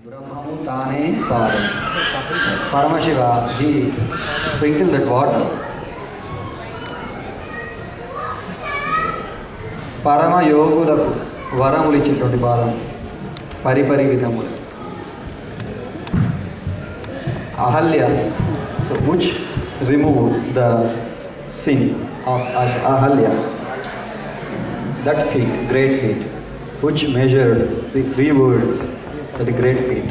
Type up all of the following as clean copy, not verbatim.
Brahmamu Tane Padam. Paramashiva, he sprinkled that water. పరమ యోగులకు వరములు ఇచ్చేటువంటి పాదం పరిపరి విధములు Ahalya so which remove the sin of Ahalya, that feat, great feat, which measured the 3 words, that great feat.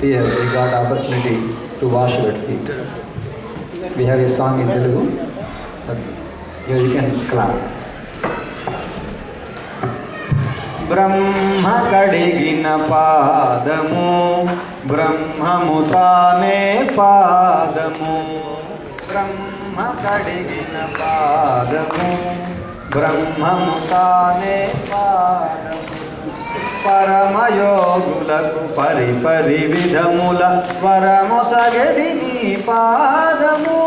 Here we got opportunity to wash that feet. We have a song in Telugu, but here you can clap. బ్రహ్మ కడిగిన పాదము బ్రహ్మము తానే పాదము బ్రహ్మ కడిగిన పాదము బ్రహ్మము తానే పాదము పరమయోగులకు పరిపరి విధముల వరమొసగడి నీ పాదము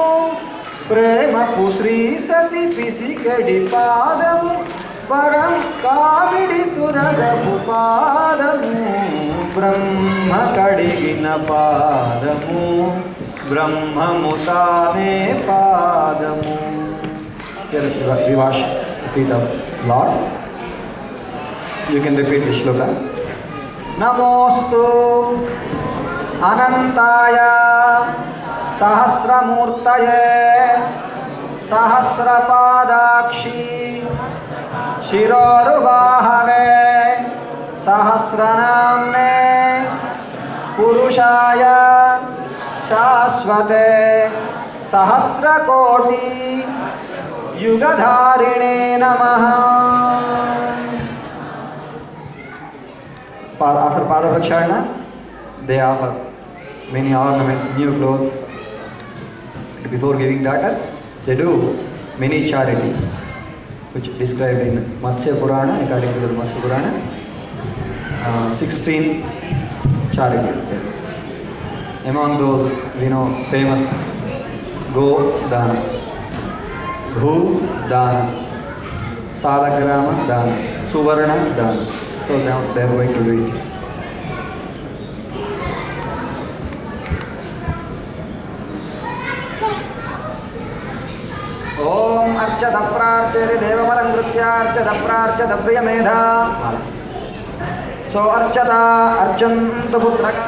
ప్రేమపు శ్రీ సతి పిసిగడి పాదము పరం కావిడి తురగపు పాదము బ్రహ్మ కడిగిన పాదము బ్రహ్మము తానే పాదము. Here we wash the feet of Lord. You can repeat the shloka. Namostu Anantaya Sahasramurtaye Sahasrapadakshi Shirorubahane Sahasranamne Purushaya Shashvate Sahasrakoti Yugadharine Namaha. After Padavacharana, they offer many ornaments, new clothes. Before giving data, they do many charities, which described in Matsya Purana, according to the Matsya Purana, 16 charities there. Among those, we know famous Go Dana, Bhu Dana, Salagrama Dana, Suvarna Dana. So now they are going to do it. Om Archata Prarchari Devamalam Nritya Archata Prarchata Priyamedha. So Archata Archanta Putraka.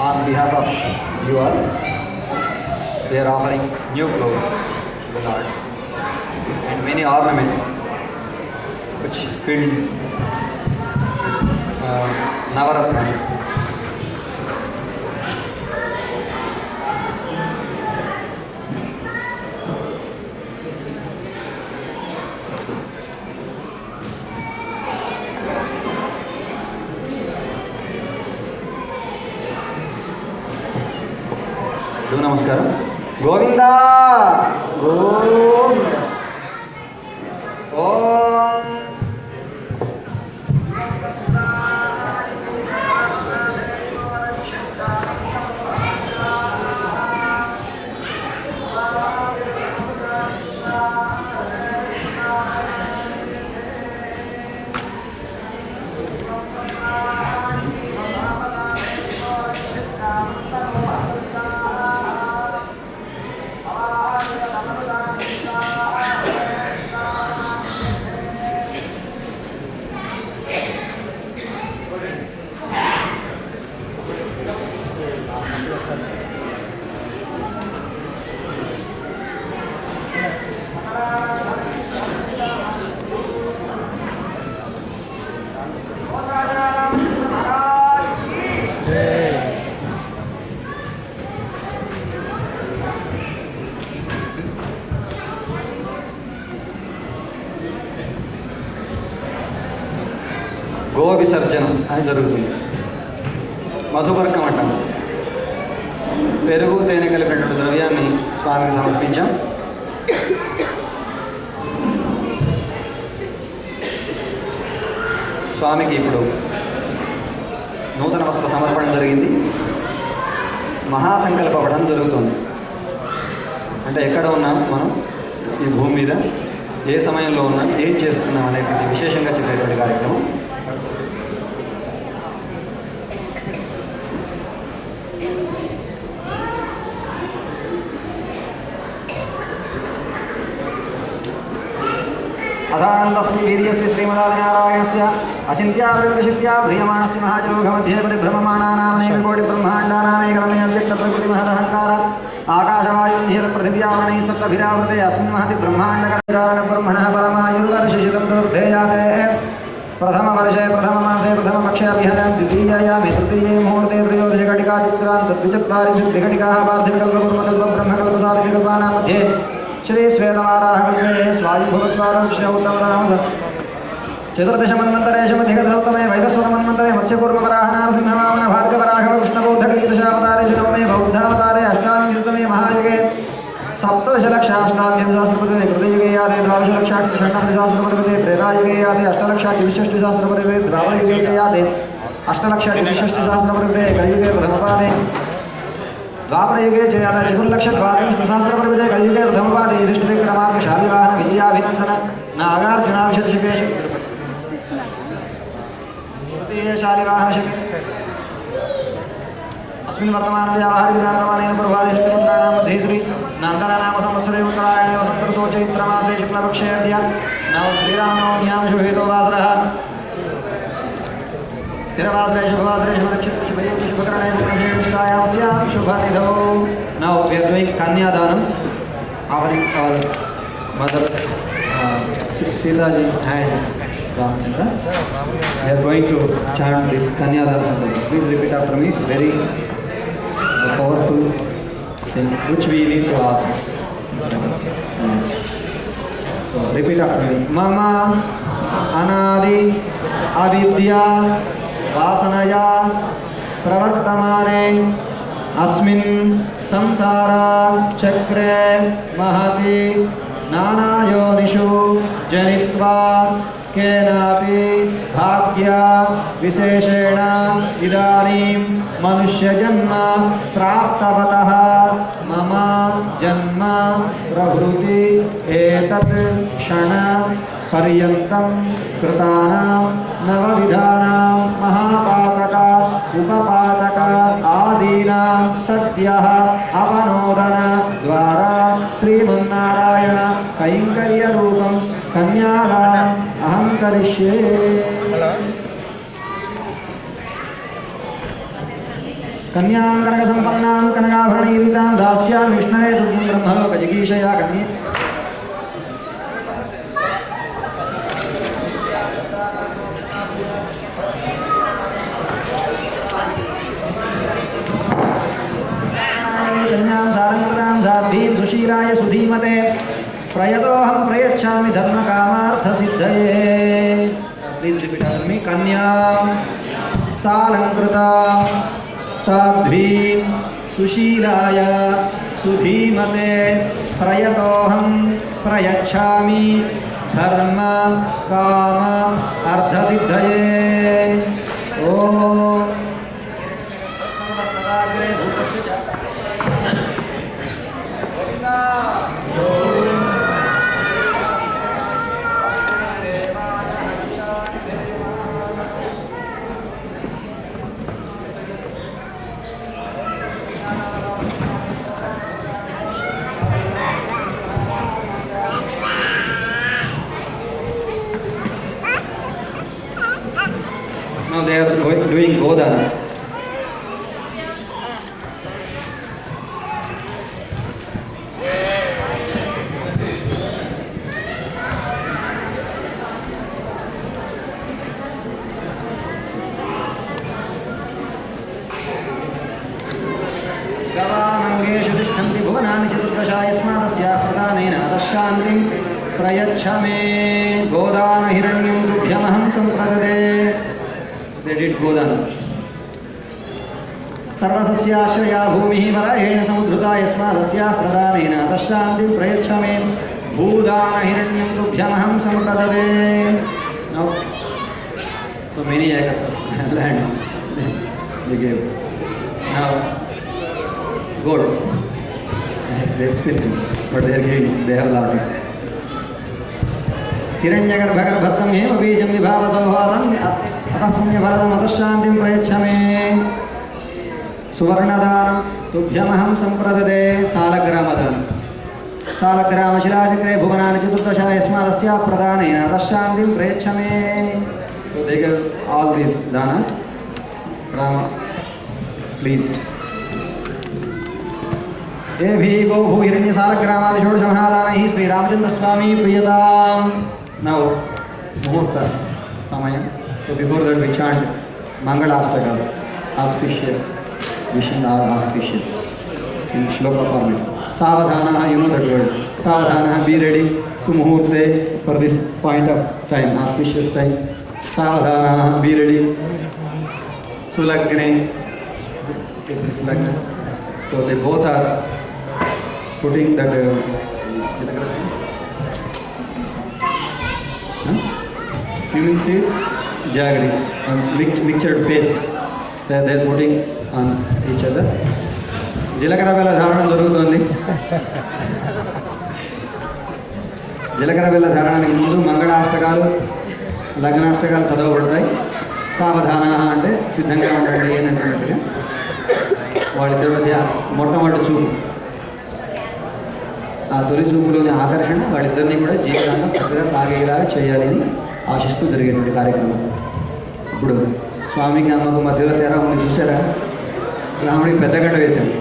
On behalf of you all, they are offering new clothes to the Lord and many ornaments which filled Navaratna. Do namaskaram. Govinda! Govinda! Om! గో విసర్జనం అని జరుగుతుంది. మధుపర్కం అంటాం. పెరుగు తేనె కలిపినటువంటి ద్రవ్యాన్ని స్వామికి సమర్పించాం. స్వామికి ఇప్పుడు నూతన వస్త్ర సమర్పణ జరిగింది. మహాసంకల్ప పఠనం జరుగుతుంది. అంటే ఎక్కడ ఉన్నాం మనం ఈ భూమి మీద, ఏ సమయంలో ఉన్నాం, ఏం చేస్తున్నాం అనేటువంటి విశేషంగా చెప్పేటువంటి కార్యక్రమం. అదానందస్య వీర్యస్య శ్రీమదాదినారాయణస్య అచింత్యావృత్తిశక్త్యా ప్రియమాణస్య మహాజలోఘमध्ये పరిభ్రమమాణానామనేక కోటి బ్రహ్మాండానామేకరమే అవ్యక్త ప్రకృతి మహదహంకార ఆకాశవాయుంధిరపృథివ్యావరణైः సప్తభిరావృతే అస్మిన్ మహతి బ్రహ్మాండకారణ బ్రహ్మణः పరమాయుర్వర్షిషితం చతుర్థేయాతే ప్రథమవర్షే ప్రథమమాసే ప్రథమపక్షే అభిహనం ద్వితీయాయామే తృతీయే ముహూర్తే त्रयोदशघटिकाचित्रान्तर्द्विचत्वारिंशद्घटिकाः पार्थिवकल्पपूर्वकल्पब्रह्मकल्पसाधिकल्पानां मध्ये श्री श्वेतवाराहकल्पे स्वायुभुवस्वारोक्षौतमनाम चतुर्दशमन्वन्तरेशमधिगतौतमे वैवस्वतमन्वन्तरे मत्स्यकूर्मवराहनारसिंहवामन भार्गवराघव कृष्णबौद्धकलीदशावतारे शुनवमे बौद्धावतारे अष्टाविंशतमे महायुगे सप्तदशलक्षाष्टाभ्यन्तरसहस्रपदे कृतयुगे यादे द्वादशलक्षाष्टषण्णवतिसहस्रपदे त्रेतायुगे यादे अष्टलक्षाष्टविषष्टिसहस्रपदे द्वापरयुगे यादे अष्टलक्षाष्टविषष्टिसहस्रपदे कलियुगे प्रथमपादे द्वापरयुगे जयादा चतुर्लक्षद्वादशसहस्रपदे कलियुगे प्रथमपादे युधिष्ठिरक्रमार्ग शालिवाहन विजयाभिनन्दन नागार्जुनादिशतशिखे तृतीये शालिवाहन शके अस्मिन् वर्तमाने व्यावहारिकनामनेन पूर्वादिष्टमन्त्राणां मध्ये श्री नन्दननाम संवत्सरे उत्तरायणे वसन्तऋतौ चैत्रमासे शुक्लपक्षे अद्य नव श्रीरामनवम्यां शुभेतो वासरः स्थिरवासरे शुभवासरे शुभनक्षत्रे शुभकरणे शुभकरणे शुभनिधौ. Now we are doing Kanyadanam. Our mother Sitaji and Ramchandra. We are going to chant this Kanyadanam. Please repeat after me. It's very powerful thing which we need to ask. So repeat after me. Mama Anadi Avidya Vasanaya Pravartamane अस्मिन् संसारा चक्रे महति नानायोनिषु जनित्वा केनापि भाग्या विशेषेण इदानीं मनुष्यजन्म प्राप्तवतः मम जन्म प्रभृति एतत् क्षण पर्यन्तं कृतानां नवविधानां महापातक उपपातक आदीनां सद्यः अवनोदन द्वारा श्रीमन्नारायण कैङ्कर्यरूपं कन्यादानम् अहं करिष्ये. कन्यां कनकसम्पन्नां कनकाभरणैर्वितां दास्यामि विष्णवे तुभ्यं ब्रह्मलोकजिगीषया कन्ये. सुशीलाय सुधीमते प्रयतोऽहं प्रयच्छामि धर्मकामार्थसिद्धये. कन्यां सालङ्कृतां साध्वीं सुशीलाय सुधीमते प्रयतोऽहं प्रयच्छामि धर्म काम अर्थसिद्धये ओम। Now they are doing Godana. गवामङ्गेषु तिष्ठन्ति भुवनानि चतुर्दशा यस्मादस्याः प्रदानेन अधश्शान्तिं प्रयच्छ मे गोदानहिरण्यं तुभ्यमहं सम्प्रददे। They did Godana. सर्वसस्याश्रया भूमिः वराहेण समुद्धृता यस्मादस्याः प्रदानेन तस्शान्तिं प्रयच्छ मे भूदानहिरण्यं तुभ्यमहं सम्प्रददे। Now, so many acres of land they gave. Now, gold. They are spinning, but they are giving. They have allotted. हिरण्यगर्भगर्भत्वं हेमबीजं विभावसौहार्दम् अतः पुण्यफलदम् अतश्शान्तिं प्रयच्छ मे सुवर्णदानं तुभ्यमहं सम्प्रददे। सालग्रामदानं सालग्रामशिलाचक्रे भुवनानि चतुर्दश यस्मादस्याः प्रदानेन अतश्शान्तिं प्रयच्छ मे। So they gave all these danas. Rama pleased. एभी गोभू हिरण्य सालग्रामादि षोडशमहादानैः श्रीरामचन्द्रस्वामी प्रियताम्। Now, Muhurta Samaya. So before that we chant Mangalastakas, auspicious, wishing our auspicious in shloka format. Savadhana, you know that word. Savadhana, be ready. Sumuhurte for this point of time, auspicious time. Savadhana, be ready. Sulagne, so they both are putting that. Cumin seeds, jaggery, and mixed paste. They are putting on each other. Jilakara bella dharana jarugutundi. Jilakara bella dharananikku mundu mangalashtakalu, lagnashtakalu చదవబడతాయి. సావధాన అంటే సిద్ధంగా ఉండండి అని అంటున్నట్టుగా వాళ్ళిద్దరి మధ్య మొట్టమొదటి చూపు, ఆ తొలి చూపులోని ఆకర్షణ వాళ్ళిద్దరినీ కూడా జీవితాంతం చక్కగా సాగేలాగా చేయాలి అని ఆశిస్తూ జరిగేటువంటి కార్యక్రమం. ఇప్పుడు స్వామికి అమ్మకు మధ్యలో తేడా ఉంది చూసారా? రాముడికి పెద్ద గడ్డ వేశాడు.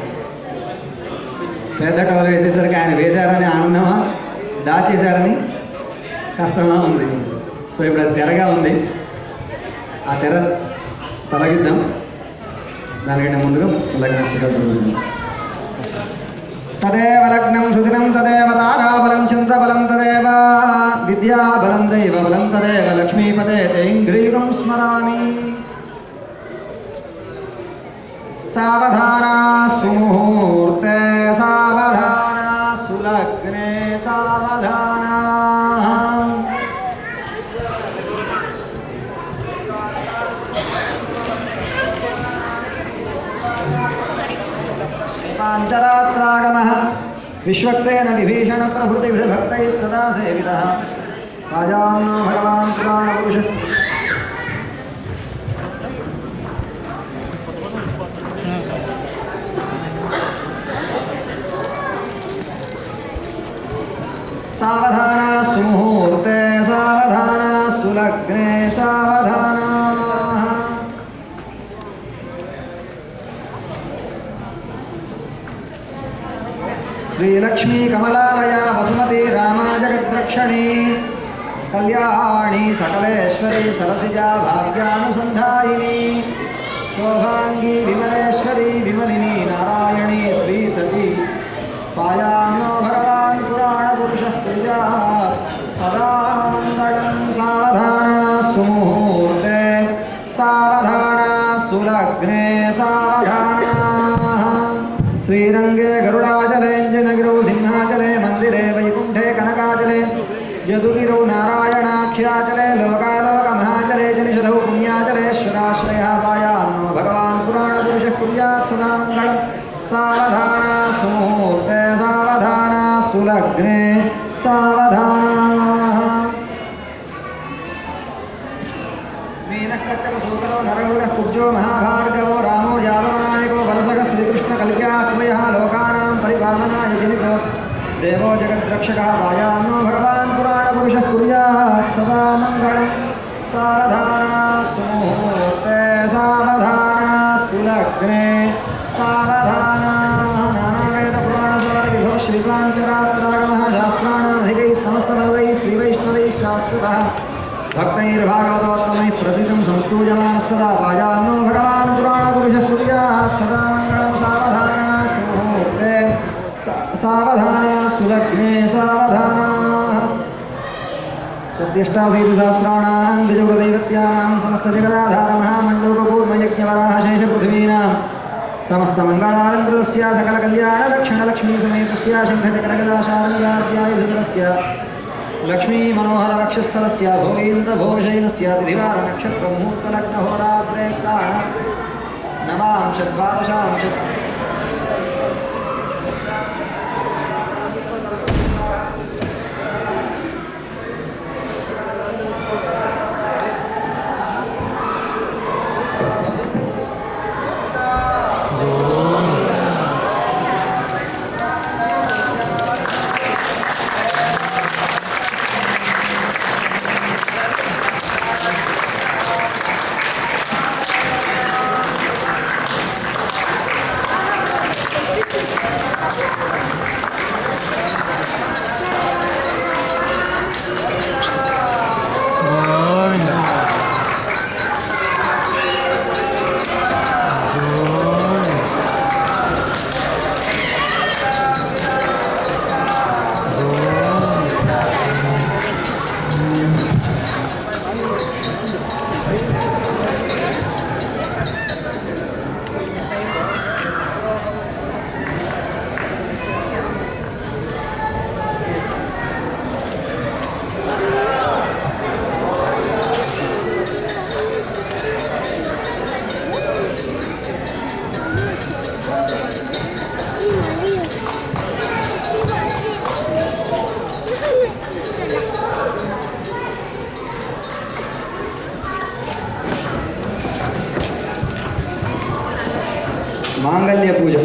పెద్ద టవల్ వేసేసరికి ఆయన వేశారని ఆనందమా, దాచేశారని కష్టమా ఉంది. సో ఇప్పుడు అది తెరగా ఉంది, ఆ తెర తొలగిద్దాం. దానికంటే ముందుగా లగ్నం తదేవ లగ్నం సుదినం తదేవ తారాబలం చంద్రబలం తదేవ విద్యాబలం దైవబలం తదేవ లక్ష్మీపదే తైంద్రీకం స్మరామి. సావధానా సుముహూర్తే సావధానా సులగ్నే సావధానా. पांचरात्रागमः विश्वक्सेन विभीषण प्रभृतिभिर्भक्तैः सदा सेवितः राजानो भगवान् पुराणपुरुषः। सावधाना सुमुहूर्ते सावधाना सुलग्ने सावधाना. श्रीलक्ष्मी कमलालया वसुमती रामा जगद्रक्षणी कल्याणी सकलेश्वरी सरसिजा भाग्यानुसंधायिनी शोभांगी विमलेश्वरी विमलिनी नारायणी श्री सती पायाम्यो भगवान् पुराणपुरुषः प्रजाः सदा मङ्गलं. सावधाना सुमुहूर्ते सावधाना सुलग्ने सावधाना. श्रीरंगे गरुडाचले अंजनगिरौ सिंहाचले मंदिरे वैकुंठे कनकाचले यदुगिरौ नारायणाख्याचले लोकालोकमहाचले जनिषधौ पुण्याचले श्वराश्रयापायान्नो भगवान् पुराणपुरुषः कुर्यात् सदा मङ्गलम् सावधाना सुमुहूर्ते सावधाना सुलग्ने सावधाना मीनकच्चकसूकरो नरगुणः कुब्जो महाभार्गवो रामो यादवनायको वरसः श्रीकृष्णकल्क्यात्मयः लोकानां परिपालनाय जनितो देवो जगद्रक्षकः वायान्नो भगवान् पुराणपुरुषः कुर्यात् सदा मङ्गलम् सावधाना सुमुहूर्ते सावधाना सुलग्ने सावधाना नानावेदपुराणसारविभो श्रीकाञ्चरात्रागमः शास्त्राणामधिकैः समस्तभरदैः श्रीवैष्णवैः शाश्वतः भक्तैर्भागवतोत्तमैः प्रतिदिनं संस्तूयमानः सदा वायान्नो भगवान् पुराणपुरुषः कुर्यात् सदा मङ्गलं सावधाना सुमुहूर्ते सावधाना सुलग्ने सावधाना स्वस्तिष्टाशीतिसहस्राणां द्विजगुरुदैवत्यानां समस्तजगदाधारमहामण्डूकपूर्वयज्ञवराः शेषपृथिवीनां समस्तमङ्गलालङ्कृतस्य सकलकल्याणरक्षणलक्ष्मीसमेतस्य शङ्खचक्रगदाशारङ्गाद्यायुधरस्य लक्ष्मीमनोहरवक्षस्थलस्य भोगीन्द्रभोजैनस्य तिथिवारनक्षत्रमुहूर्तलग्नहोराप्रेक्ताः नवांशद्वादशांश मांगल्य पूजा